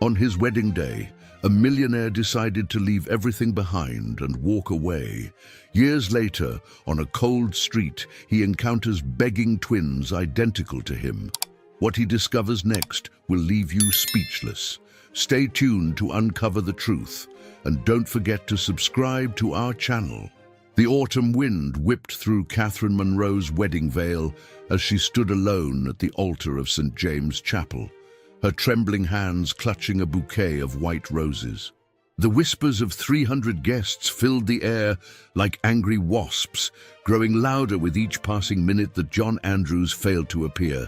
On his wedding day, a millionaire decided to leave everything behind and walk away. Years later, on a cold street, he encounters begging twins identical to him. What he discovers next will leave you speechless. Stay tuned to uncover the truth, and don't forget to subscribe to our channel. The autumn wind whipped through Catherine Monroe's wedding veil as she stood alone at the altar of St. James Chapel, her trembling hands clutching a bouquet of white roses. The whispers of 300 guests filled the air like angry wasps, growing louder with each passing minute that John Andrews failed to appear.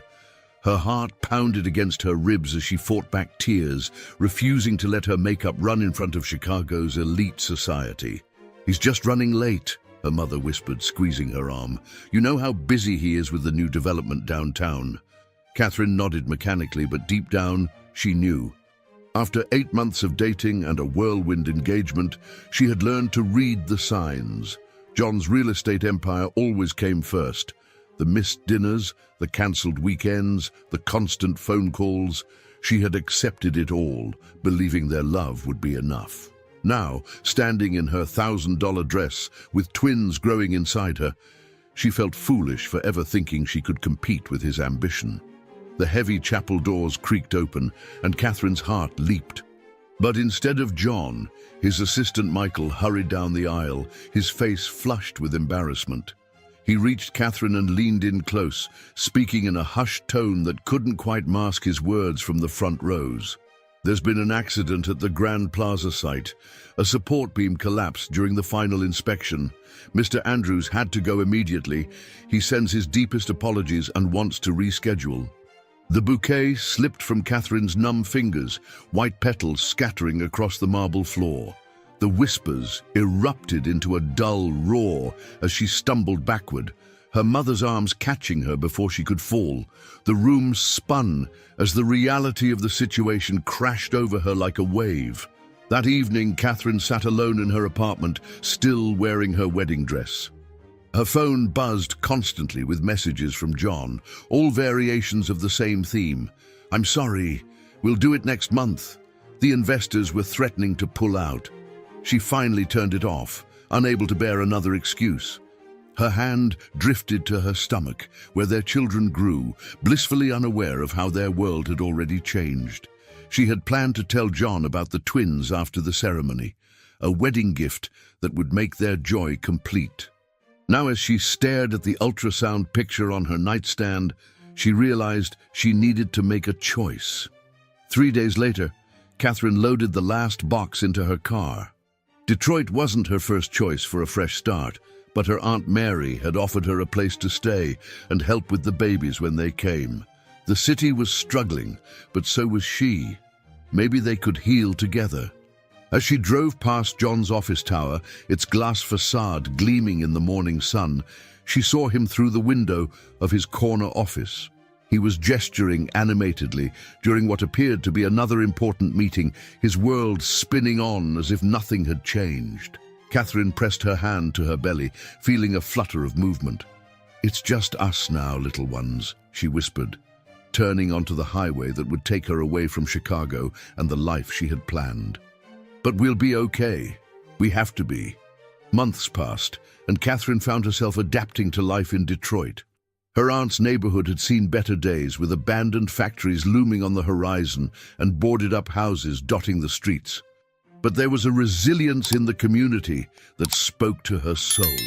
Her heart pounded against her ribs as she fought back tears, refusing to let her makeup run in front of Chicago's elite society. "He's just running late," her mother whispered, squeezing her arm. "You know how busy he is with the new development downtown." Catherine nodded mechanically, but deep down, she knew. After 8 months of dating and a whirlwind engagement, she had learned to read the signs. John's real estate empire always came first. The missed dinners, the cancelled weekends, the constant phone calls. She had accepted it all, believing their love would be enough. Now, standing in her $1,000 dress, with twins growing inside her, she felt foolish for ever thinking she could compete with his ambition. The heavy chapel doors creaked open, and Catherine's heart leaped. But instead of John, his assistant Michael hurried down the aisle, his face flushed with embarrassment. He reached Catherine and leaned in close, speaking in a hushed tone that couldn't quite mask his words from the front rows. "There's been an accident at the Grand Plaza site. A support beam collapsed during the final inspection. Mr. Andrews had to go immediately. He sends his deepest apologies and wants to reschedule." The bouquet slipped from Catherine's numb fingers, white petals scattering across the marble floor. The whispers erupted into a dull roar as she stumbled backward, her mother's arms catching her before she could fall. The room spun as the reality of the situation crashed over her like a wave. That evening, Catherine sat alone in her apartment, still wearing her wedding dress. Her phone buzzed constantly with messages from John, all variations of the same theme. "I'm sorry, we'll do it next month." The investors were threatening to pull out. She finally turned it off, unable to bear another excuse. Her hand drifted to her stomach, where their children grew, blissfully unaware of how their world had already changed. She had planned to tell John about the twins after the ceremony, a wedding gift that would make their joy complete. Now, as she stared at the ultrasound picture on her nightstand, she realized she needed to make a choice. 3 days later, Catherine loaded the last box into her car. Detroit wasn't her first choice for a fresh start, but her Aunt Mary had offered her a place to stay and help with the babies when they came. The city was struggling, but so was she. Maybe they could heal together. As she drove past John's office tower, its glass facade gleaming in the morning sun, she saw him through the window of his corner office. He was gesturing animatedly during what appeared to be another important meeting, his world spinning on as if nothing had changed. Catherine pressed her hand to her belly, feeling a flutter of movement. "It's just us now, little ones," she whispered, turning onto the highway that would take her away from Chicago and the life she had planned. "But we'll be okay. We have to be." Months passed, and Catherine found herself adapting to life in Detroit. Her aunt's neighborhood had seen better days, with abandoned factories looming on the horizon and boarded-up houses dotting the streets. But there was a resilience in the community that spoke to her soul.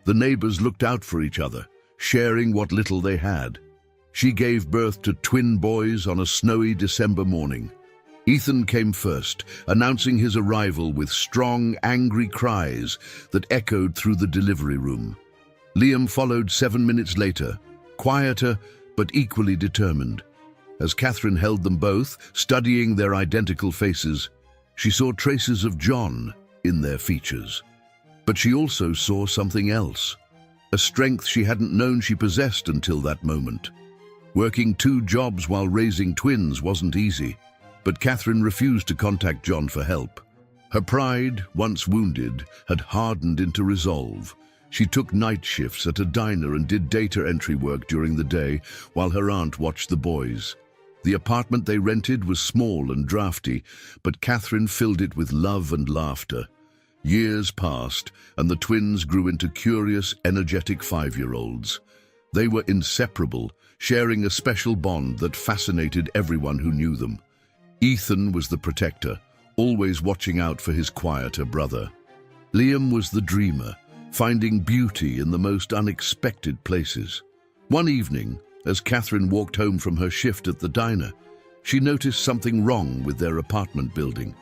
The neighbors looked out for each other, sharing what little they had. She gave birth to twin boys on a snowy December morning. Ethan came first, announcing his arrival with strong, angry cries that echoed through the delivery room. Liam followed 7 minutes later, quieter but equally determined. As Catherine held them both, studying their identical faces, she saw traces of John in their features. But she also saw something else, a strength she hadn't known she possessed until that moment. Working 2 jobs while raising twins wasn't easy, but Catherine refused to contact John for help. Her pride, once wounded, had hardened into resolve. She took night shifts at a diner and did data entry work during the day while her aunt watched the boys. The apartment they rented was small and drafty, but Catherine filled it with love and laughter. Years passed, and the twins grew into curious, energetic 5-year-olds. They were inseparable, sharing a special bond that fascinated everyone who knew them. Ethan was the protector, always watching out for his quieter brother. Liam was the dreamer, finding beauty in the most unexpected places. One evening, as Catherine walked home from her shift at the diner, she noticed something wrong with their apartment building.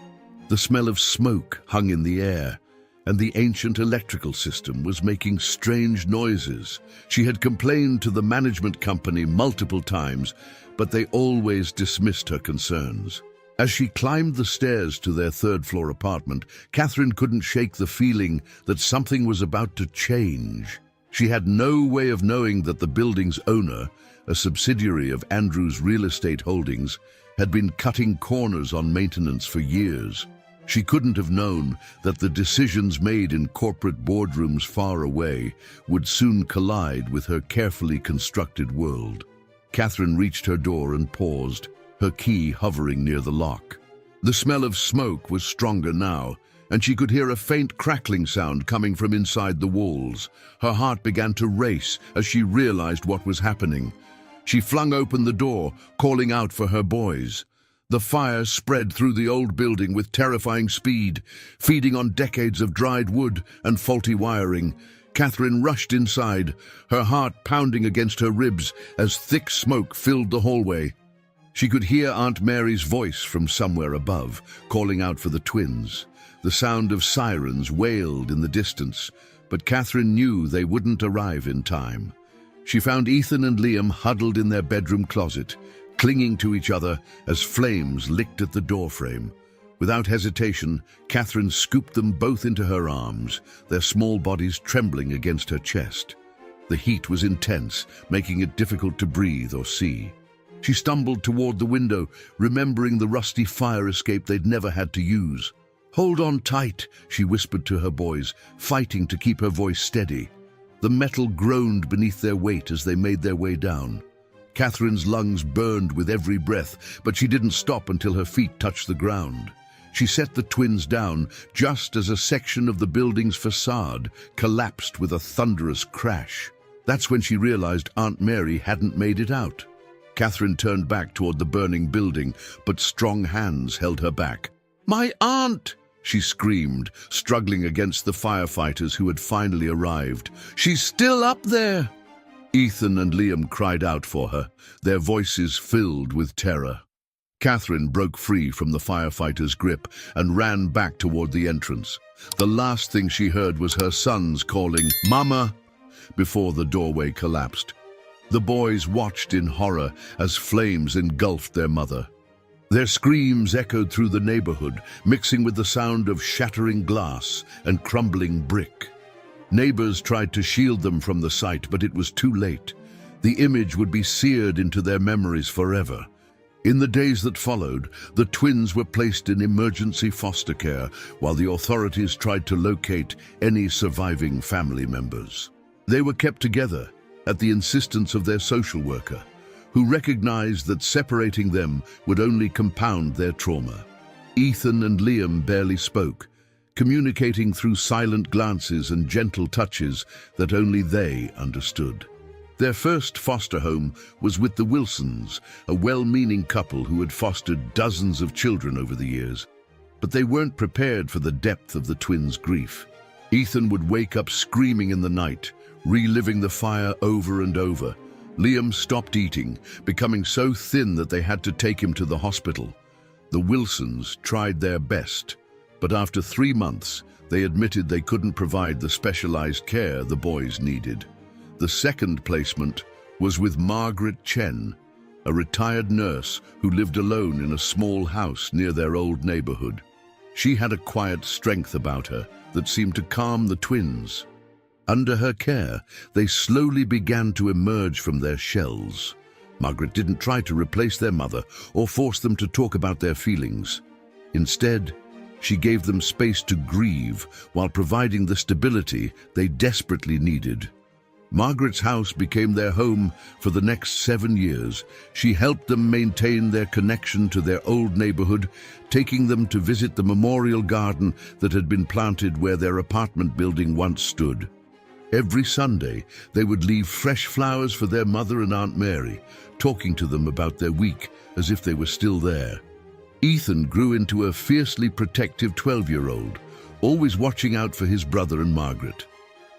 The smell of smoke hung in the air, and the ancient electrical system was making strange noises. She had complained to the management company multiple times, but they always dismissed her concerns. As she climbed the stairs to their third-floor apartment, Catherine couldn't shake the feeling that something was about to change. She had no way of knowing that the building's owner, a subsidiary of Andrew's real estate holdings, had been cutting corners on maintenance for years. She couldn't have known that the decisions made in corporate boardrooms far away would soon collide with her carefully constructed world. Catherine reached her door and paused, her key hovering near the lock. The smell of smoke was stronger now, and she could hear a faint crackling sound coming from inside the walls. Her heart began to race as she realized what was happening. She flung open the door, calling out for her boys. The fire spread through the old building with terrifying speed, feeding on decades of dried wood and faulty wiring. Catherine rushed inside, her heart pounding against her ribs as thick smoke filled the hallway. She could hear Aunt Mary's voice from somewhere above, calling out for the twins. The sound of sirens wailed in the distance, but Catherine knew they wouldn't arrive in time. She found Ethan and Liam huddled in their bedroom closet, clinging to each other as flames licked at the doorframe. Without hesitation, Catherine scooped them both into her arms, their small bodies trembling against her chest. The heat was intense, making it difficult to breathe or see. She stumbled toward the window, remembering the rusty fire escape they'd never had to use. "Hold on tight," she whispered to her boys, fighting to keep her voice steady. The metal groaned beneath their weight as they made their way down. Catherine's lungs burned with every breath, but she didn't stop until her feet touched the ground. She set the twins down just as a section of the building's facade collapsed with a thunderous crash. That's when she realized Aunt Mary hadn't made it out. Catherine turned back toward the burning building, but strong hands held her back. "My aunt!" she screamed, struggling against the firefighters who had finally arrived. "She's still up there!" Ethan and Liam cried out for her, their voices filled with terror. Catherine broke free from the firefighters' grip and ran back toward the entrance. The last thing she heard was her sons calling, "Mama!" before the doorway collapsed. The boys watched in horror as flames engulfed their mother. Their screams echoed through the neighborhood, mixing with the sound of shattering glass and crumbling brick. Neighbors tried to shield them from the sight, but it was too late. The image would be seared into their memories forever. In the days that followed, the twins were placed in emergency foster care while the authorities tried to locate any surviving family members. They were kept together at the insistence of their social worker, who recognized that separating them would only compound their trauma. Ethan and Liam barely spoke, communicating through silent glances and gentle touches that only they understood. Their first foster home was with the Wilsons, a well-meaning couple who had fostered dozens of children over the years. But they weren't prepared for the depth of the twins' grief. Ethan would wake up screaming in the night, reliving the fire over and over. Liam stopped eating, becoming so thin that they had to take him to the hospital. The Wilsons tried their best, but after 3 months, they admitted they couldn't provide the specialized care the boys needed. The second placement was with Margaret Chen, a retired nurse who lived alone in a small house near their old neighborhood. She had a quiet strength about her that seemed to calm the twins. Under her care, they slowly began to emerge from their shells. Margaret didn't try to replace their mother or force them to talk about their feelings. Instead, she gave them space to grieve while providing the stability they desperately needed. Margaret's house became their home for the next 7 years. She helped them maintain their connection to their old neighborhood, taking them to visit the memorial garden that had been planted where their apartment building once stood. Every Sunday, they would leave fresh flowers for their mother and Aunt Mary, talking to them about their week as if they were still there. Ethan grew into a fiercely protective 12-year-old, always watching out for his brother and Margaret.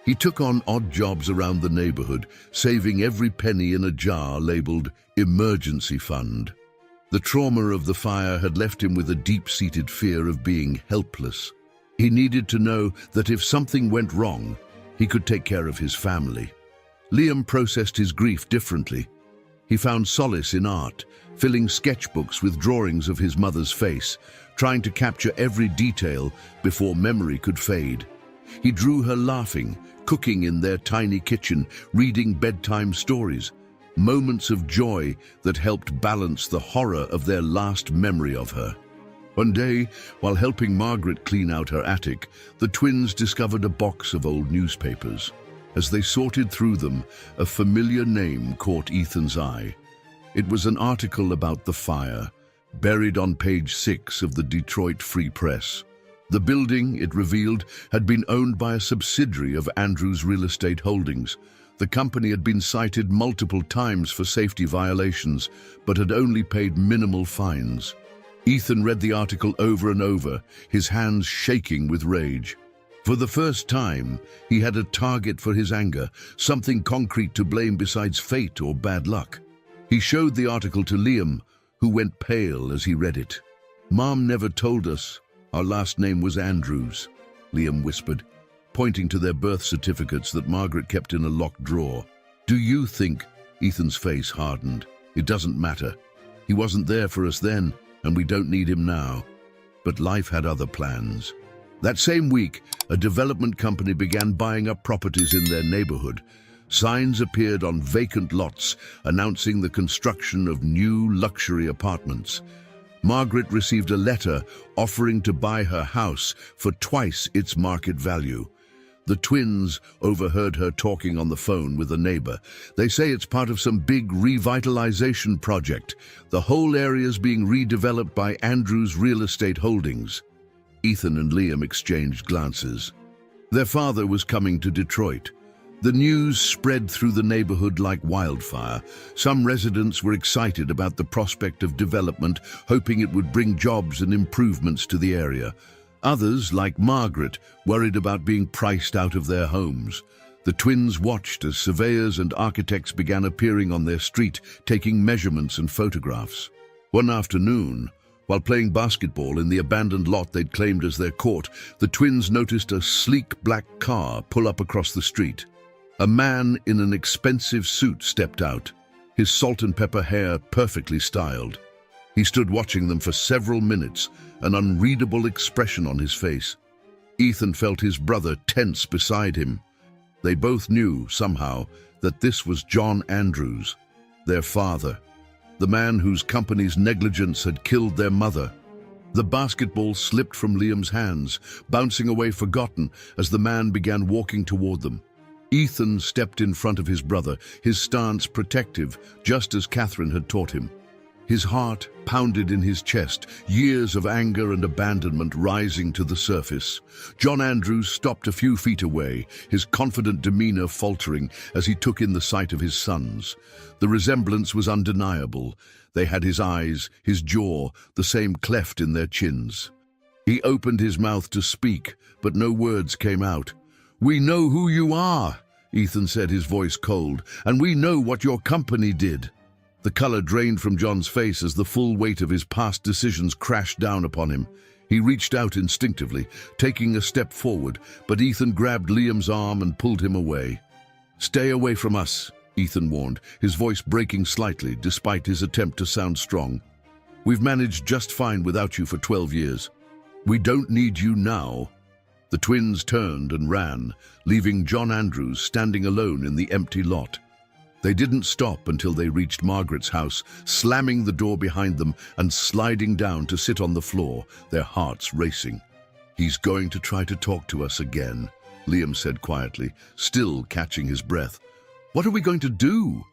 He took on odd jobs around the neighborhood, saving every penny in a jar labeled emergency fund. The trauma of the fire had left him with a deep-seated fear of being helpless. He needed to know that if something went wrong, he could take care of his family. Liam processed his grief differently. He found solace in art, filling sketchbooks with drawings of his mother's face, trying to capture every detail before memory could fade. He drew her laughing, cooking in their tiny kitchen, reading bedtime stories, moments of joy that helped balance the horror of their last memory of her. One day, while helping Margaret clean out her attic, the twins discovered a box of old newspapers. As they sorted through them, a familiar name caught Ethan's eye. It was an article about the fire, buried on page 6 of the Detroit Free Press. The building, it revealed, had been owned by a subsidiary of Andrews Real Estate Holdings. The company had been cited multiple times for safety violations, but had only paid minimal fines. Ethan read the article over and over, his hands shaking with rage. For the first time, he had a target for his anger, something concrete to blame besides fate or bad luck. He showed the article to Liam, who went pale as he read it. "Mom never told us our last name was Andrews," Liam whispered, pointing to their birth certificates that Margaret kept in a locked drawer. "Do you think?" Ethan's face hardened. "It doesn't matter. He wasn't there for us then, and we don't need him now." But life had other plans. That same week, a development company began buying up properties in their neighborhood. Signs appeared on vacant lots announcing the construction of new luxury apartments. Margaret received a letter offering to buy her house for twice its market value. The twins overheard her talking on the phone with a neighbor. "They say it's part of some big revitalization project. The whole area's being redeveloped by Andrews Real Estate Holdings." Ethan and Liam exchanged glances. Their father was coming to Detroit. The news spread through the neighborhood like wildfire. Some residents were excited about the prospect of development, hoping it would bring jobs and improvements to the area. Others, like Margaret, worried about being priced out of their homes. The twins watched as surveyors and architects began appearing on their street, taking measurements and photographs. One afternoon, while playing basketball in the abandoned lot they'd claimed as their court, the twins noticed a sleek black car pull up across the street. A man in an expensive suit stepped out, his salt and pepper hair perfectly styled. He stood watching them for several minutes, an unreadable expression on his face. Ethan felt his brother tense beside him. They both knew, somehow, that this was John Andrews, their father, the man whose company's negligence had killed their mother. The basketball slipped from Liam's hands, bouncing away forgotten as the man began walking toward them. Ethan stepped in front of his brother, his stance protective, just as Catherine had taught him. His heart pounded in his chest, years of anger and abandonment rising to the surface. John Andrews stopped a few feet away, his confident demeanor faltering as he took in the sight of his sons. The resemblance was undeniable. They had his eyes, his jaw, the same cleft in their chins. He opened his mouth to speak, but no words came out. "We know who you are," Ethan said, his voice cold, "and we know what your company did." The color drained from John's face as the full weight of his past decisions crashed down upon him. He reached out instinctively, taking a step forward, but Ethan grabbed Liam's arm and pulled him away. "Stay away from us," Ethan warned, his voice breaking slightly despite his attempt to sound strong. "We've managed just fine without you for 12 years. We don't need you now." The twins turned and ran, leaving John Andrews standing alone in the empty lot. They didn't stop until they reached Margaret's house, slamming the door behind them and sliding down to sit on the floor, their hearts racing. "He's going to try to talk to us again," Liam said quietly, still catching his breath. What are we going to do?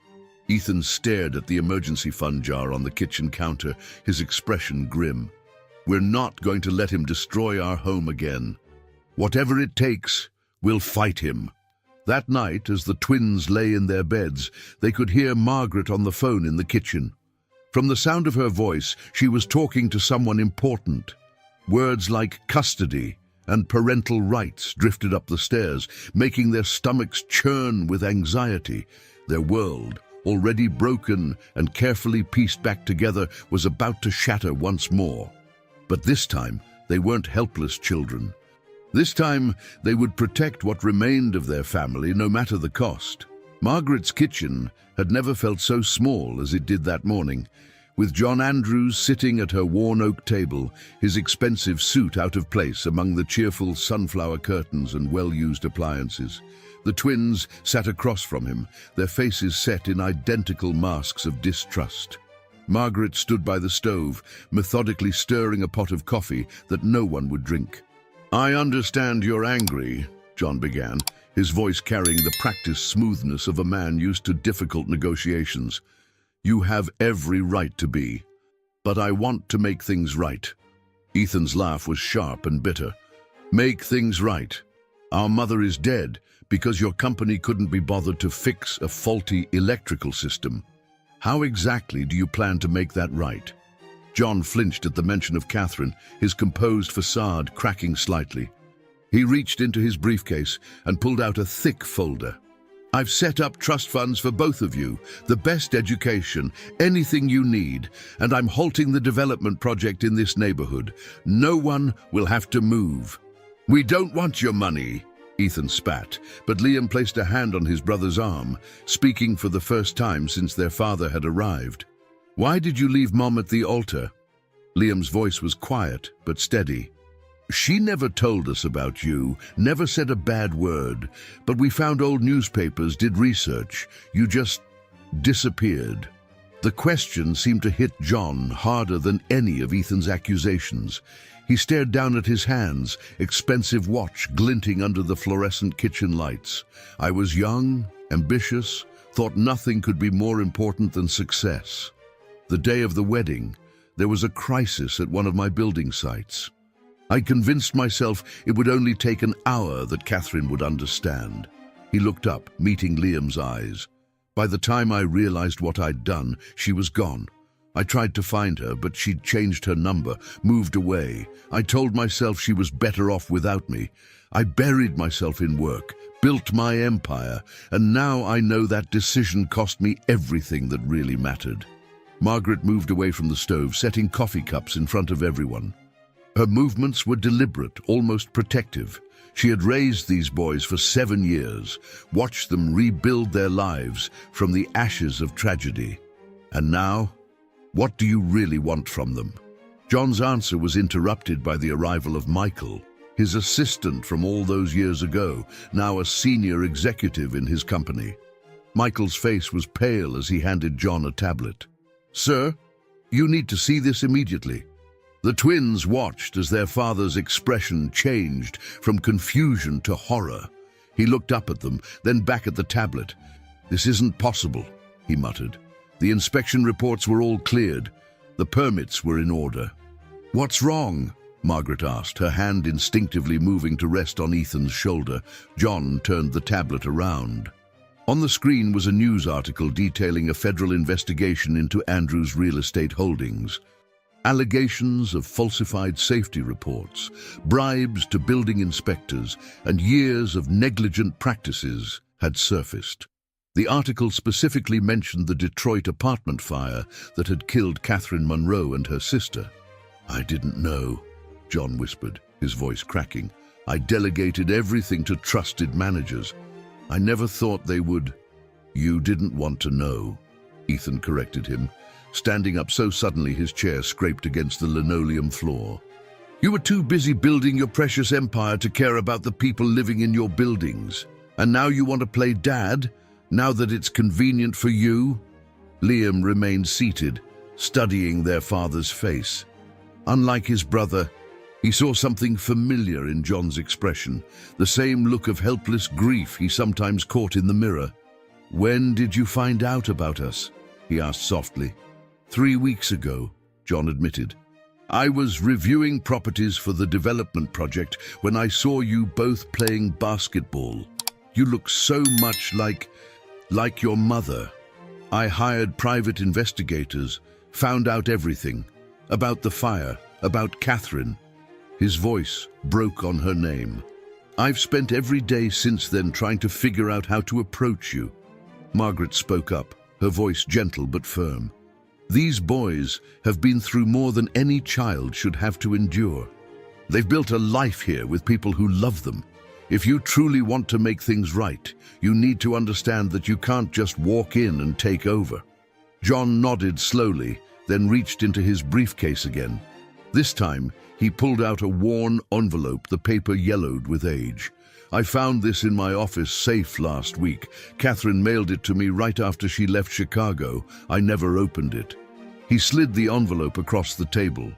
Ethan stared at the emergency fund jar on the kitchen counter, his expression grim. We're not going to let him destroy our home again. Whatever it takes, we'll fight him. That night, as the twins lay in their beds, they could hear Margaret on the phone in the kitchen. From the sound of her voice, she was talking to someone important. Words like custody and parental rights drifted up the stairs, making their stomachs churn with anxiety. Their world, already broken and carefully pieced back together, was about to shatter once more. But this time, they weren't helpless children. This time, they would protect what remained of their family, no matter the cost. Margaret's kitchen had never felt so small as it did that morning, with John Andrews sitting at her worn oak table, his expensive suit out of place among the cheerful sunflower curtains and well-used appliances. The twins sat across from him, their faces set in identical masks of distrust. Margaret stood by the stove, methodically stirring a pot of coffee that no one would drink. "I understand you're angry," John began, his voice carrying the practiced smoothness of a man used to difficult negotiations. "You have every right to be. But I want to make things right." Ethan's laugh was sharp and bitter. "Make things right. Our mother is dead because your company couldn't be bothered to fix a faulty electrical system. How exactly do you plan to make that right?" John flinched at the mention of Catherine, his composed facade cracking slightly. He reached into his briefcase and pulled out a thick folder. "I've set up trust funds for both of you, the best education, anything you need, and I'm halting the development project in this neighborhood. No one will have to move." "We don't want your money," Ethan spat, but Liam placed a hand on his brother's arm, speaking for the first time since their father had arrived. "Why did you leave Mom at the altar?" Liam's voice was quiet but steady. "She never told us about you, never said a bad word, but we found old newspapers, did research. You just disappeared." The question seemed to hit John harder than any of Ethan's accusations. He stared down at his hands, expensive watch glinting under the fluorescent kitchen lights. "I was young, ambitious, thought nothing could be more important than success. The day of the wedding, there was a crisis at one of my building sites. I convinced myself it would only take an hour that Catherine would understand." He looked up, meeting Liam's eyes. "By the time I realized what I'd done, she was gone. I tried to find her, but she'd changed her number, moved away. I told myself she was better off without me. I buried myself in work, built my empire, and now I know that decision cost me everything that really mattered." Margaret moved away from the stove, setting coffee cups in front of everyone. Her movements were deliberate, almost protective. She had raised these boys for 7 years, watched them rebuild their lives from the ashes of tragedy. And now, what do you really want from them? John's answer was interrupted by the arrival of Michael, his assistant from all those years ago, now a senior executive in his company. Michael's face was pale as he handed John a tablet. "Sir, you need to see this immediately." The twins watched as their father's expression changed from confusion to horror. He looked up at them, then back at the tablet. "This isn't possible," he muttered. "The inspection reports were all cleared. The permits were in order." "What's wrong?" Margaret asked, her hand instinctively moving to rest on Ethan's shoulder. John turned the tablet around. On the screen was a news article detailing a federal investigation into Andrews' real estate holdings. Allegations of falsified safety reports, bribes to building inspectors, and years of negligent practices had surfaced. The article specifically mentioned the Detroit apartment fire that had killed Catherine Monroe and her sister. "I didn't know," John whispered, his voice cracking. "I delegated everything to trusted managers. I never thought they would." "You didn't want to know," Ethan corrected him, standing up so suddenly his chair scraped against the linoleum floor. "You were too busy building your precious empire to care about the people living in your buildings. And now you want to play dad, now that it's convenient for you?" Liam remained seated, studying their father's face. Unlike his brother, he saw something familiar in John's expression, the same look of helpless grief he sometimes caught in the mirror. "When did you find out about us?" he asked softly. 3 weeks ago, John admitted. "I was reviewing properties for the development project when I saw you both playing basketball. You look so much like your mother. I hired private investigators, found out everything. About the fire, about Catherine." His voice broke on her name. "I've spent every day since then trying to figure out how to approach you." Margaret spoke up, her voice gentle but firm. "These boys have been through more than any child should have to endure. They've built a life here with people who love them. If you truly want to make things right, you need to understand that you can't just walk in and take over." John nodded slowly, then reached into his briefcase again. This time, he pulled out a worn envelope, the paper yellowed with age. "I found this in my office safe last week. Catherine mailed it to me right after she left Chicago. I never opened it." He slid the envelope across the table.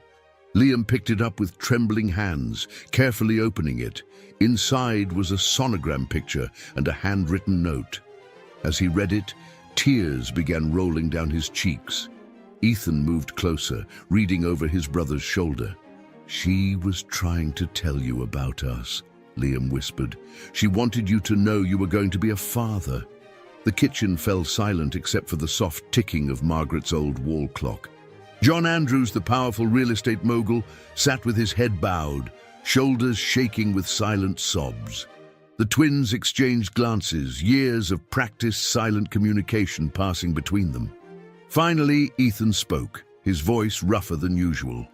Liam picked it up with trembling hands, carefully opening it. Inside was a sonogram picture and a handwritten note. As he read it, tears began rolling down his cheeks. Ethan moved closer, reading over his brother's shoulder. "She was trying to tell you about us," Liam whispered. "She wanted you to know you were going to be a father." The kitchen fell silent except for the soft ticking of Margaret's old wall clock. John Andrews, the powerful real estate mogul, sat with his head bowed, shoulders shaking with silent sobs. The twins exchanged glances, years of practiced silent communication passing between them. Finally, Ethan spoke, his voice rougher than usual.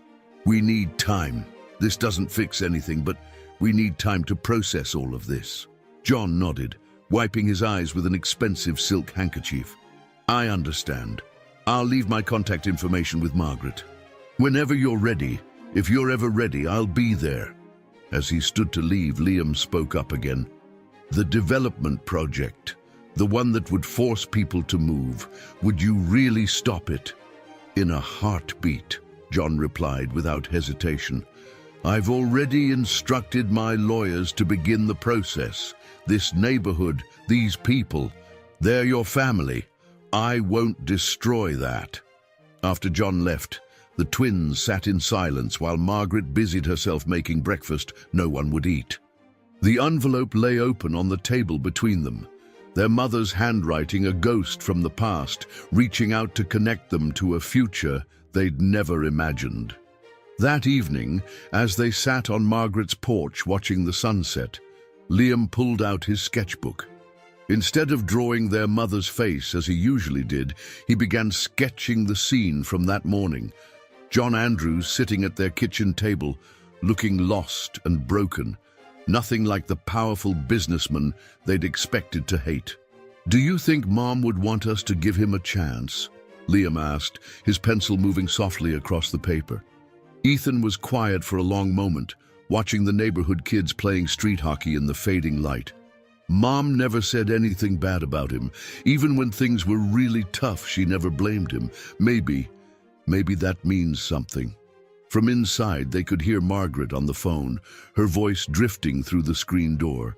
"We need time. This doesn't fix anything, but we need time to process all of this." John nodded, wiping his eyes with an expensive silk handkerchief. "I understand. I'll leave my contact information with Margaret. Whenever you're ready, if you're ever ready, I'll be there." As he stood to leave, Liam spoke up again. "The development project, the one that would force people to move, would you really stop it?" "In a heartbeat," John replied without hesitation. "I've already instructed my lawyers to begin the process. This neighborhood, these people, they're your family. I won't destroy that." After John left, the twins sat in silence while Margaret busied herself making breakfast no one would eat. The envelope lay open on the table between them, their mother's handwriting a ghost from the past, reaching out to connect them to a future they'd never imagined. That evening, as they sat on Margaret's porch watching the sunset, Liam pulled out his sketchbook. Instead of drawing their mother's face as he usually did, he began sketching the scene from that morning. John Andrews sitting at their kitchen table, looking lost and broken, nothing like the powerful businessman they'd expected to hate. "Do you think Mom would want us to give him a chance?" Liam asked, his pencil moving softly across the paper. Ethan was quiet for a long moment, watching the neighborhood kids playing street hockey in the fading light. "Mom never said anything bad about him. Even when things were really tough, she never blamed him. Maybe that means something." From inside, they could hear Margaret on the phone, her voice drifting through the screen door.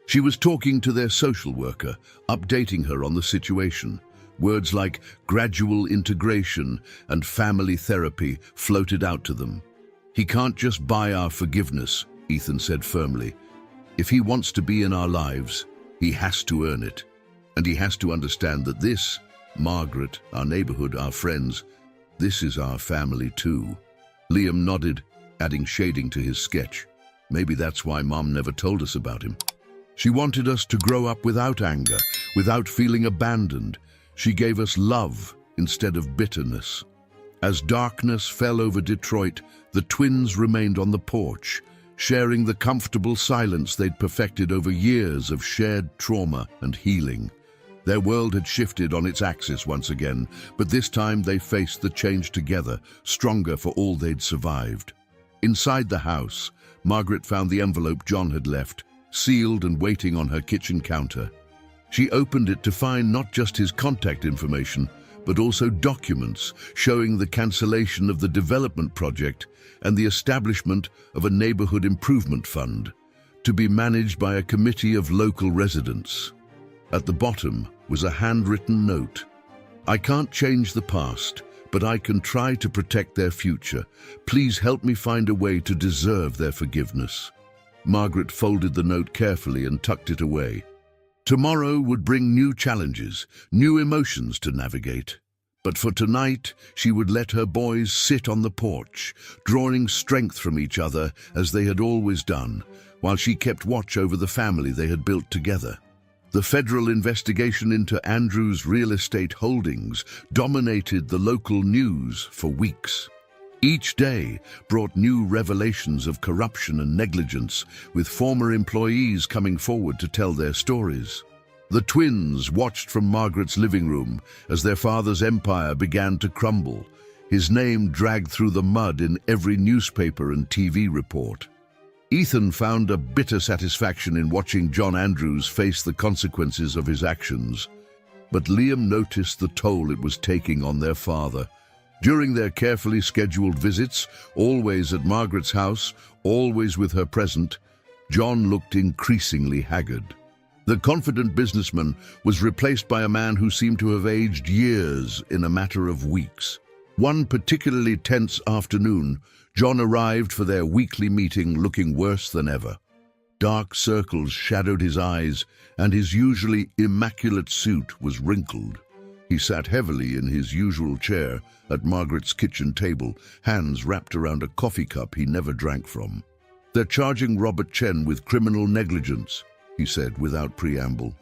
She was talking to their social worker, updating her on the situation. Words like gradual integration and family therapy floated out to them. "He can't just buy our forgiveness," Ethan said firmly. "If he wants to be in our lives, he has to earn it. And he has to understand that this, Margaret, our neighborhood, our friends, this is our family too." Liam nodded, adding shading to his sketch. "Maybe that's why Mom never told us about him. She wanted us to grow up without anger, without feeling abandoned. She gave us love instead of bitterness." As darkness fell over Detroit, the twins remained on the porch, sharing the comfortable silence they'd perfected over years of shared trauma and healing. Their world had shifted on its axis once again, but this time they faced the change together, stronger for all they'd survived. Inside the house, Margaret found the envelope John had left, sealed and waiting on her kitchen counter. She opened it to find not just his contact information, but also documents showing the cancellation of the development project and the establishment of a neighborhood improvement fund, to be managed by a committee of local residents. At the bottom was a handwritten note. "I can't change the past, but I can try to protect their future. Please help me find a way to deserve their forgiveness." Margaret folded the note carefully and tucked it away. Tomorrow would bring new challenges, new emotions to navigate. But for tonight, she would let her boys sit on the porch, drawing strength from each other as they had always done, while she kept watch over the family they had built together. The federal investigation into Andrew's real estate holdings dominated the local news for weeks. Each day brought new revelations of corruption and negligence, with former employees coming forward to tell their stories. The twins watched from Margaret's living room as their father's empire began to crumble, his name dragged through the mud in every newspaper and TV report. Ethan found a bitter satisfaction in watching John Andrews face the consequences of his actions. But Liam noticed the toll it was taking on their father. During their carefully scheduled visits, always at Margaret's house, always with her present, John looked increasingly haggard. The confident businessman was replaced by a man who seemed to have aged years in a matter of weeks. One particularly tense afternoon, John arrived for their weekly meeting looking worse than ever. Dark circles shadowed his eyes, and his usually immaculate suit was wrinkled. He sat heavily in his usual chair at Margaret's kitchen table, hands wrapped around a coffee cup he never drank from. "They're charging Robert Chen with criminal negligence," he said without preamble.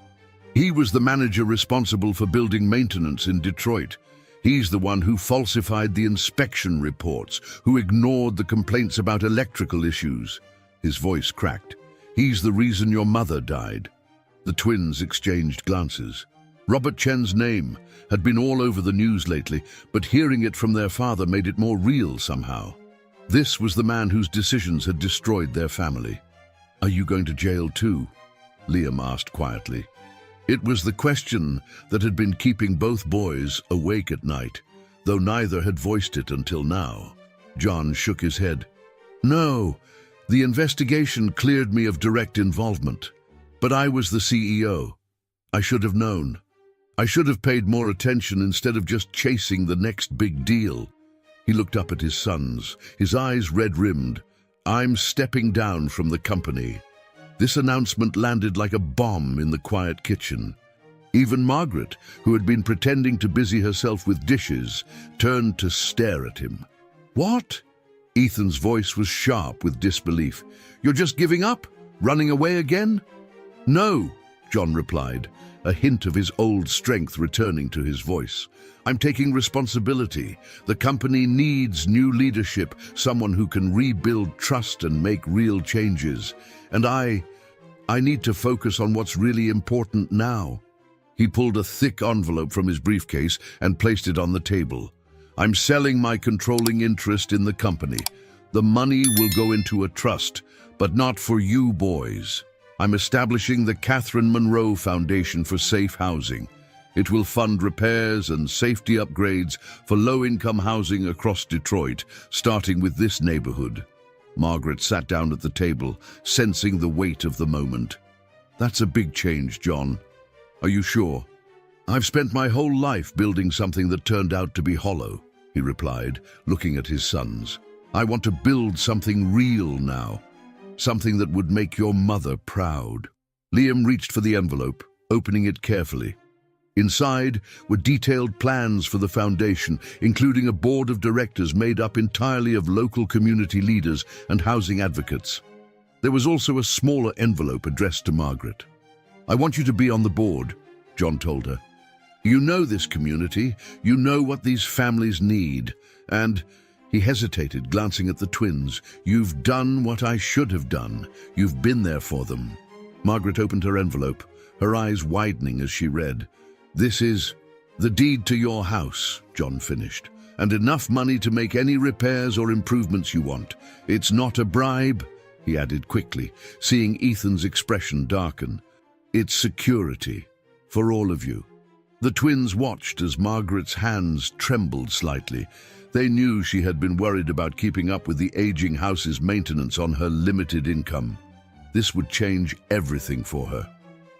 "He was the manager responsible for building maintenance in Detroit. He's the one who falsified the inspection reports, who ignored the complaints about electrical issues." His voice cracked. "He's the reason your mother died." The twins exchanged glances. Robert Chen's name had been all over the news lately, but hearing it from their father made it more real somehow. This was the man whose decisions had destroyed their family. "Are you going to jail too?" Liam asked quietly. It was the question that had been keeping both boys awake at night, though neither had voiced it until now. John shook his head. "No, the investigation cleared me of direct involvement, but I was the CEO. I should have known. I should have paid more attention instead of just chasing the next big deal." He looked up at his sons, his eyes red-rimmed. "I'm stepping down from the company." This announcement landed like a bomb in the quiet kitchen. Even Margaret, who had been pretending to busy herself with dishes, turned to stare at him. "What?" Ethan's voice was sharp with disbelief. "You're just giving up? Running away again?" "No," John replied, a hint of his old strength returning to his voice. "I'm taking responsibility. The company needs new leadership, someone who can rebuild trust and make real changes. And I need to focus on what's really important now." He pulled a thick envelope from his briefcase and placed it on the table. "I'm selling my controlling interest in the company. The money will go into a trust, but not for you boys. I'm establishing the Catherine Monroe Foundation for Safe Housing. It will fund repairs and safety upgrades for low-income housing across Detroit, starting with this neighborhood." Margaret sat down at the table, sensing the weight of the moment. "That's a big change, John. Are you sure?" "I've spent my whole life building something that turned out to be hollow," he replied, looking at his sons. "I want to build something real now. Something that would make your mother proud." Liam reached for the envelope, opening it carefully. Inside were detailed plans for the foundation, including a board of directors made up entirely of local community leaders and housing advocates. There was also a smaller envelope addressed to Margaret. "I want you to be on the board," John told her. "You know this community, you know what these families need, and..." He hesitated, glancing at the twins. "You've done what I should have done. You've been there for them." Margaret opened her envelope, her eyes widening as she read. "This is the deed to your house," John finished, "and enough money to make any repairs or improvements you want. It's not a bribe," he added quickly, seeing Ethan's expression darken. "It's security for all of you." The twins watched as Margaret's hands trembled slightly. They knew she had been worried about keeping up with the aging house's maintenance on her limited income. This would change everything for her.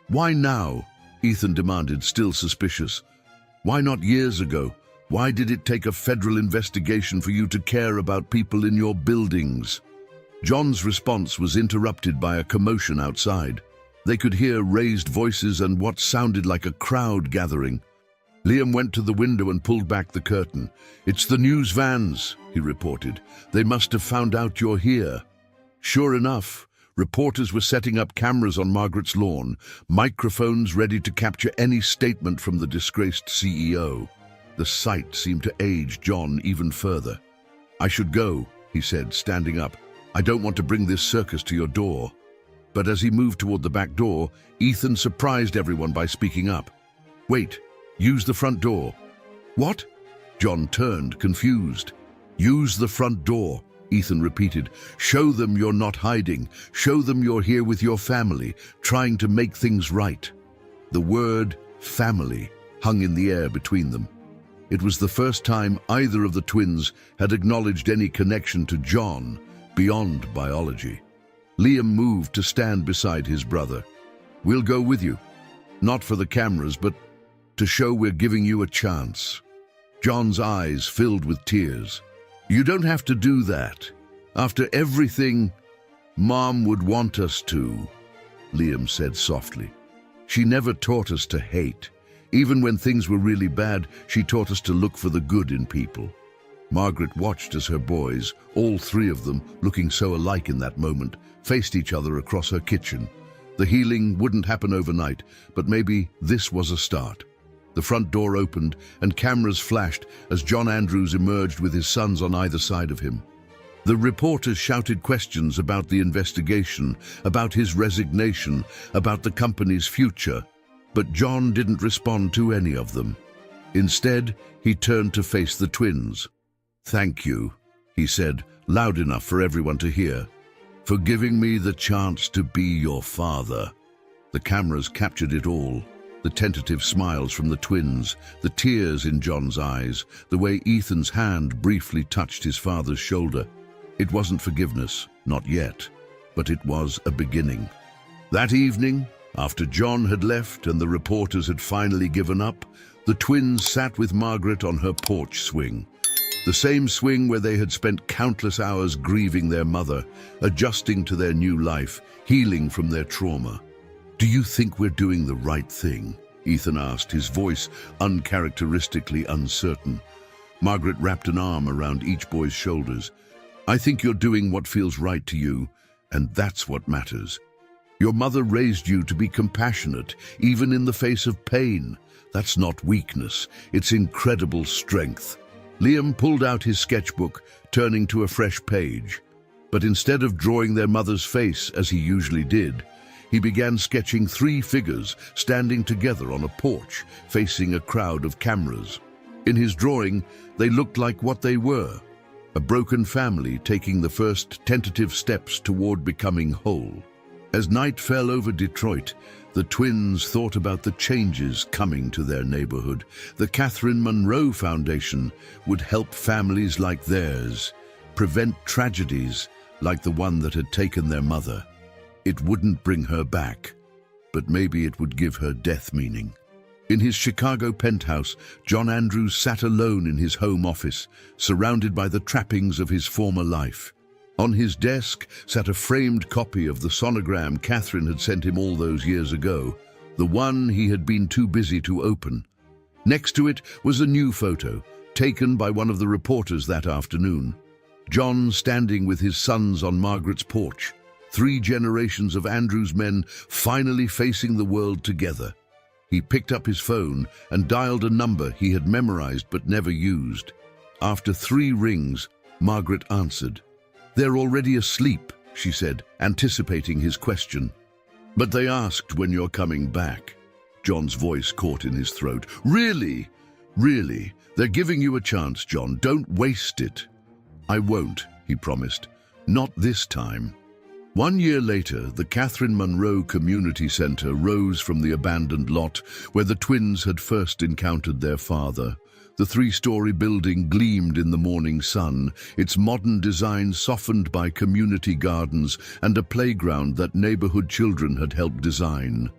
"Why now?" Ethan demanded, still suspicious. Why not years ago? Why did it take a federal investigation for you to care about people in your buildings? John's response was interrupted by a commotion outside. They could hear raised voices and what sounded like a crowd gathering. Liam went to the window and pulled back the curtain. "It's the news vans," he reported. "They must have found out you're here." Sure enough, reporters were setting up cameras on Margaret's lawn, microphones ready to capture any statement from the disgraced CEO. The sight seemed to age John even further. "I should go," he said, standing up. "I don't want to bring this circus to your door." But as he moved toward the back door, Ethan surprised everyone by speaking up. "Wait, use the front door." "What?" John turned, confused. "Use the front door," Ethan repeated. "Show them you're not hiding. Show them you're here with your family, trying to make things right." The word family hung in the air between them. It was the first time either of the twins had acknowledged any connection to John beyond biology. Liam moved to stand beside his brother. "We'll go with you. Not for the cameras, but to show we're giving you a chance." John's eyes filled with tears. "You don't have to do that. After everything, Mom would want us to," Liam said softly. "She never taught us to hate. Even when things were really bad, she taught us to look for the good in people." Margaret watched as her boys, all three of them looking so alike in that moment, faced each other across her kitchen. The healing wouldn't happen overnight, but maybe this was a start. The front door opened and cameras flashed as John Andrews emerged with his sons on either side of him. The reporters shouted questions about the investigation, about his resignation, about the company's future, but John didn't respond to any of them. Instead, he turned to face the twins. "Thank you," he said, loud enough for everyone to hear, "for giving me the chance to be your father." The cameras captured it all. The tentative smiles from the twins, the tears in John's eyes, the way Ethan's hand briefly touched his father's shoulder. It wasn't forgiveness, not yet, but it was a beginning. That evening, after John had left and the reporters had finally given up, the twins sat with Margaret on her porch swing. The same swing where they had spent countless hours grieving their mother, adjusting to their new life, healing from their trauma. "Do you think we're doing the right thing?" Ethan asked, his voice uncharacteristically uncertain. Margaret wrapped an arm around each boy's shoulders. "I think you're doing what feels right to you, and that's what matters. Your mother raised you to be compassionate, even in the face of pain. That's not weakness, it's incredible strength." Liam pulled out his sketchbook, turning to a fresh page. But instead of drawing their mother's face, as he usually did, he began sketching three figures standing together on a porch, facing a crowd of cameras. In his drawing, they looked like what they were: a broken family taking the first tentative steps toward becoming whole. As night fell over Detroit, the twins thought about the changes coming to their neighborhood. The Catherine Monroe Foundation would help families like theirs, prevent tragedies like the one that had taken their mother. It wouldn't bring her back, but maybe it would give her death meaning. In his Chicago penthouse, John Andrews sat alone in his home office, surrounded by the trappings of his former life. On his desk sat a framed copy of the sonogram Catherine had sent him all those years ago, the one he had been too busy to open. Next to it was a new photo, taken by one of the reporters that afternoon. John standing with his sons on Margaret's porch, 3 generations of Andrews men finally facing the world together. He picked up his phone and dialed a number he had memorized but never used. After 3 rings, Margaret answered. "They're already asleep," she said, anticipating his question. "But they asked when you're coming back." John's voice caught in his throat. "Really? Really? They're giving you a chance, John. Don't waste it." "I won't," he promised. "Not this time." 1 year later, the Catherine Monroe Community Center rose from the abandoned lot where the twins had first encountered their father. The 3-story building gleamed in the morning sun, its modern design softened by community gardens and a playground that neighborhood children had helped design.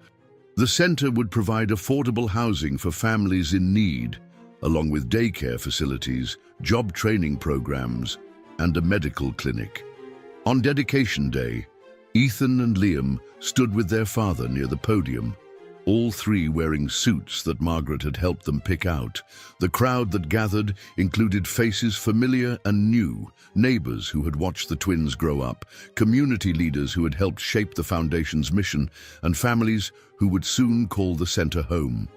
The center would provide affordable housing for families in need, along with daycare facilities, job training programs, and a medical clinic. On dedication day, Ethan and Liam stood with their father near the podium, all three wearing suits that Margaret had helped them pick out. The crowd that gathered included faces familiar and new, neighbors who had watched the twins grow up, community leaders who had helped shape the foundation's mission, and families who would soon call the center home.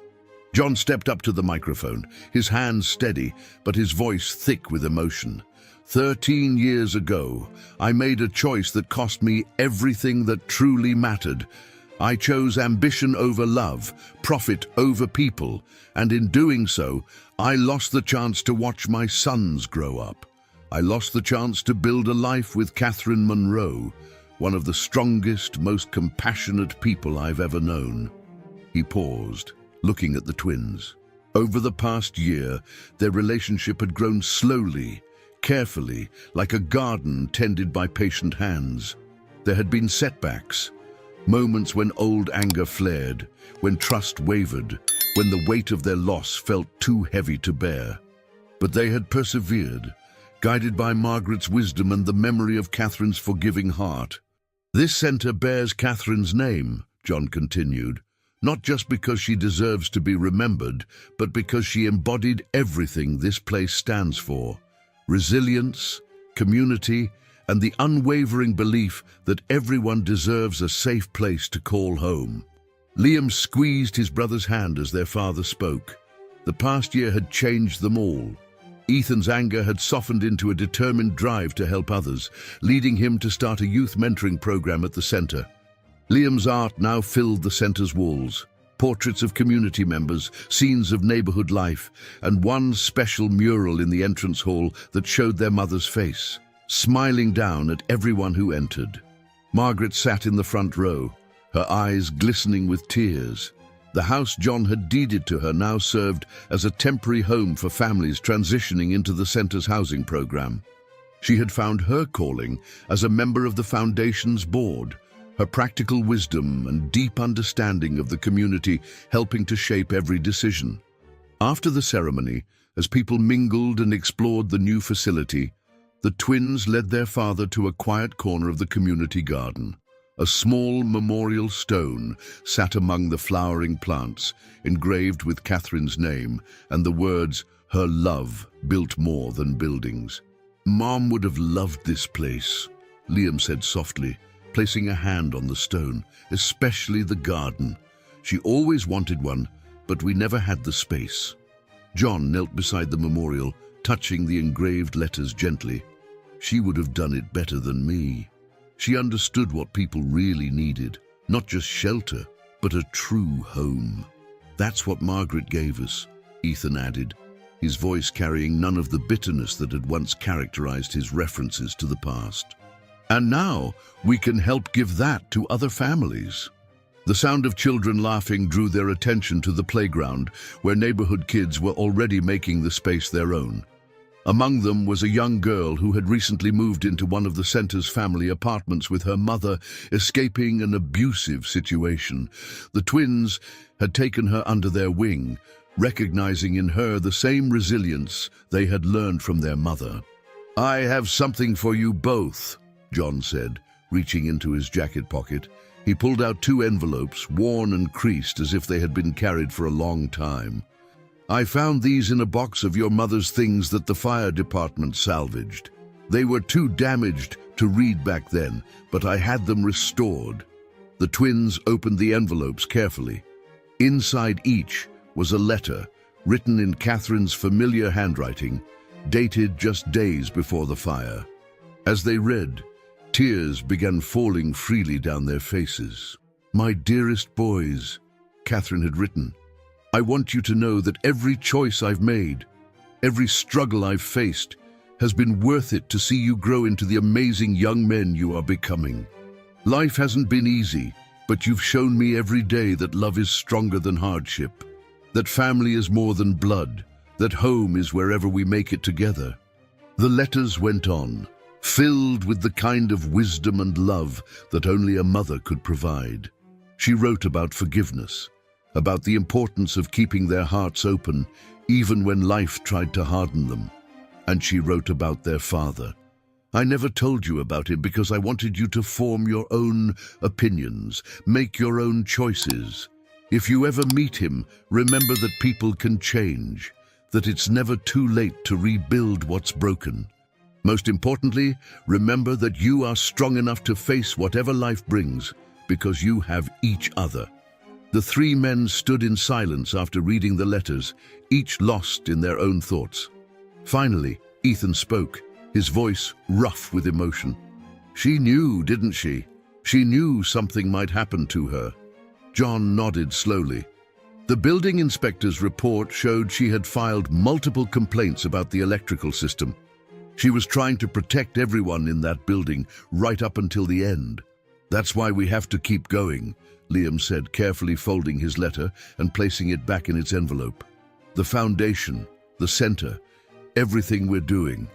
John stepped up to the microphone, his hands steady, but his voice thick with emotion. 13 years ago, I made a choice that cost me everything that truly mattered. I chose ambition over love, profit over people, and in doing so, I lost the chance to watch my sons grow up. I lost the chance to build a life with Catherine Monroe, one of the strongest, most compassionate people I've ever known. He paused, looking at the twins. Over the past year, their relationship had grown slowly, carefully, like a garden tended by patient hands. There had been setbacks, moments when old anger flared, when trust wavered, when the weight of their loss felt too heavy to bear. But they had persevered, guided by Margaret's wisdom and the memory of Catherine's forgiving heart. This center bears Catherine's name, John continued, not just because she deserves to be remembered, but because she embodied everything this place stands for: resilience, community, and the unwavering belief that everyone deserves a safe place to call home. Liam squeezed his brother's hand as their father spoke. The past year had changed them all. Ethan's anger had softened into a determined drive to help others, leading him to start a youth mentoring program at the center. Liam's art now filled the center's walls. Portraits of community members, scenes of neighborhood life, and one special mural in the entrance hall that showed their mother's face, smiling down at everyone who entered. Margaret sat in the front row, her eyes glistening with tears. The house John had deeded to her now served as a temporary home for families transitioning into the center's housing program. She had found her calling as a member of the foundation's board, her practical wisdom and deep understanding of the community helping to shape every decision. After the ceremony, as people mingled and explored the new facility, the twins led their father to a quiet corner of the community garden. A small memorial stone sat among the flowering plants, engraved with Catherine's name and the words, "Her love built more than buildings." "Mom would have loved this place," Liam said softly, placing a hand on the stone, "especially the garden. She always wanted one, but we never had the space." John knelt beside the memorial, touching the engraved letters gently. "She would have done it better than me. She understood what people really needed, not just shelter, but a true home. That's what Margaret gave us," Ethan added, his voice carrying none of the bitterness that had once characterized his references to the past. "And now we can help give that to other families." The sound of children laughing drew their attention to the playground, where neighborhood kids were already making the space their own. Among them was a young girl who had recently moved into one of the center's family apartments with her mother, escaping an abusive situation. The twins had taken her under their wing, recognizing in her the same resilience they had learned from their mother. "I have something for you both," John said, reaching into his jacket pocket. He pulled out 2 envelopes, worn and creased as if they had been carried for a long time. "I found these in a box of your mother's things that the fire department salvaged. They were too damaged to read back then, but I had them restored." The twins opened the envelopes carefully. Inside each was a letter, written in Catherine's familiar handwriting, dated just days before the fire. As they read, tears began falling freely down their faces. "My dearest boys," Catherine had written, "I want you to know that every choice I've made, every struggle I've faced, has been worth it to see you grow into the amazing young men you are becoming. Life hasn't been easy, but you've shown me every day that love is stronger than hardship, that family is more than blood, that home is wherever we make it together." The letters went on, filled with the kind of wisdom and love that only a mother could provide. She wrote about forgiveness, about the importance of keeping their hearts open even when life tried to harden them. And she wrote about their father. I never told you about him because I wanted you to form your own opinions, make your own choices. If you ever meet him, remember that people can change, that it's never too late to rebuild what's broken. Most importantly, remember that you are strong enough to face whatever life brings because you have each other. The three men stood in silence after reading the letters, each lost in their own thoughts. Finally, Ethan spoke, his voice rough with emotion. She knew, didn't she? She knew something might happen to her. John nodded slowly. The building inspector's report showed she had filed multiple complaints about the electrical system. She was trying to protect everyone in that building right up until the end. That's why we have to keep going, Liam said, carefully folding his letter and placing it back in its envelope. The foundation, the center, everything we're doing.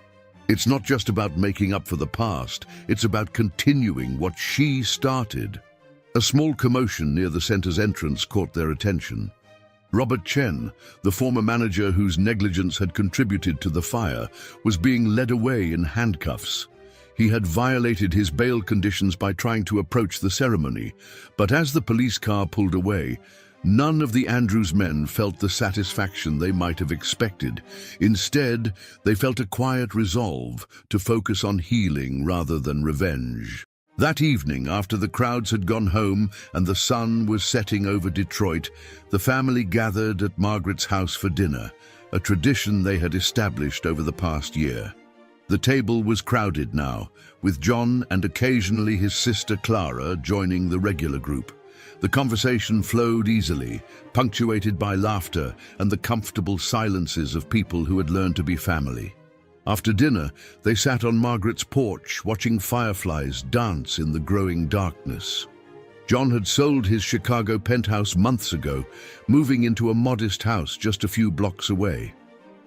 It's not just about making up for the past, it's about continuing what she started. A small commotion near the center's entrance caught their attention. Robert Chen, the former manager whose negligence had contributed to the fire, was being led away in handcuffs. He had violated his bail conditions by trying to approach the ceremony, but as the police car pulled away, none of the Andrews men felt the satisfaction they might have expected. Instead, they felt a quiet resolve to focus on healing rather than revenge. That evening, after the crowds had gone home and the sun was setting over Detroit, the family gathered at Margaret's house for dinner, a tradition they had established over the past year. The table was crowded now, with John and occasionally his sister Clara joining the regular group. The conversation flowed easily, punctuated by laughter and the comfortable silences of people who had learned to be family. After dinner, they sat on Margaret's porch, watching fireflies dance in the growing darkness. John had sold his Chicago penthouse months ago, moving into a modest house just a few blocks away.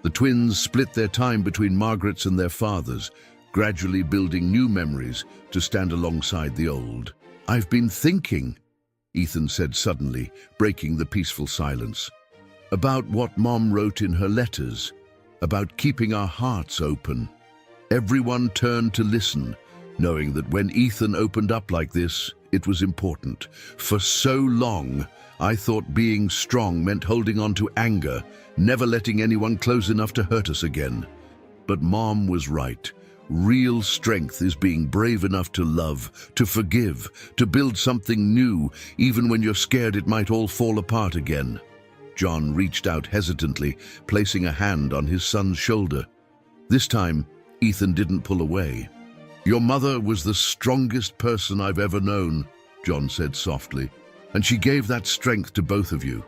The twins split their time between Margaret's and their father's, gradually building new memories to stand alongside the old. "I've been thinking," Ethan said suddenly, breaking the peaceful silence, "about what Mom wrote in her letters, about keeping our hearts open." Everyone turned to listen, knowing that when Ethan opened up like this, it was important. For so long, I thought being strong meant holding on to anger, never letting anyone close enough to hurt us again. But Mom was right. Real strength is being brave enough to love, to forgive, to build something new, even when you're scared it might all fall apart again. John reached out hesitantly, placing a hand on his son's shoulder. This time, Ethan didn't pull away. "Your mother was the strongest person I've ever known," John said softly, "and she gave that strength to both of you.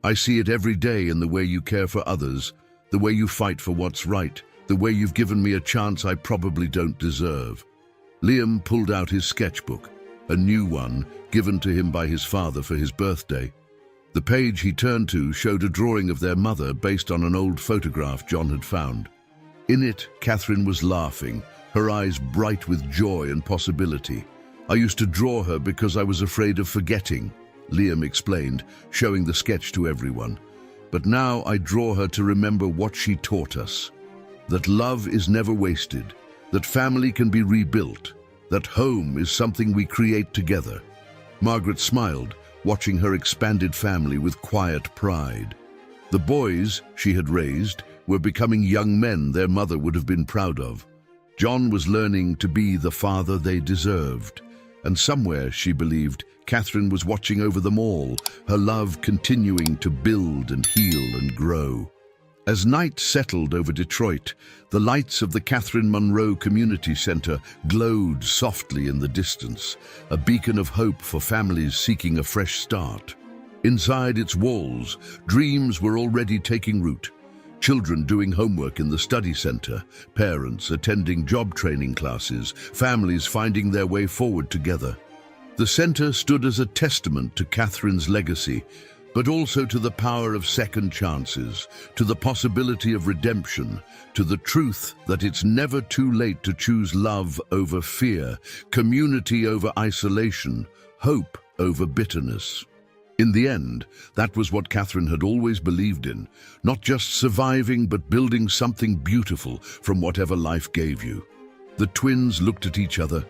I see it every day in the way you care for others, the way you fight for what's right, the way you've given me a chance I probably don't deserve." Liam pulled out his sketchbook, a new one given to him by his father for his birthday. The page he turned to showed a drawing of their mother based on an old photograph John had found. In it, Catherine was laughing, her eyes bright with joy and possibility. "I used to draw her because I was afraid of forgetting," Liam explained, showing the sketch to everyone. "But now I draw her to remember what she taught us. That love is never wasted, that family can be rebuilt, that home is something we create together." Margaret smiled, watching her expanded family with quiet pride. The boys she had raised were becoming young men their mother would have been proud of. John was learning to be the father they deserved, and somewhere, she believed, Catherine was watching over them all, her love continuing to build and heal and grow. As night settled over Detroit, the lights of the Catherine Monroe Community Center glowed softly in the distance, a beacon of hope for families seeking a fresh start. Inside its walls, dreams were already taking root. Children doing homework in the study center, parents attending job training classes, families finding their way forward together. The center stood as a testament to Catherine's legacy, but also to the power of second chances, to the possibility of redemption, to the truth that it's never too late to choose love over fear, community over isolation, hope over bitterness. In the end, that was what Catherine had always believed in, not just surviving but building something beautiful from whatever life gave you. The twins looked at each other,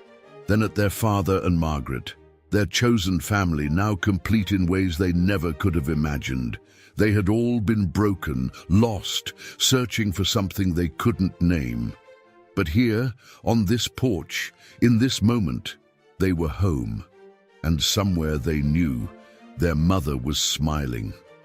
then at their father and Margaret, their chosen family now complete in ways they never could have imagined. They had all been broken, lost, searching for something they couldn't name. But here, on this porch, in this moment, they were home. And somewhere they knew their mother was smiling.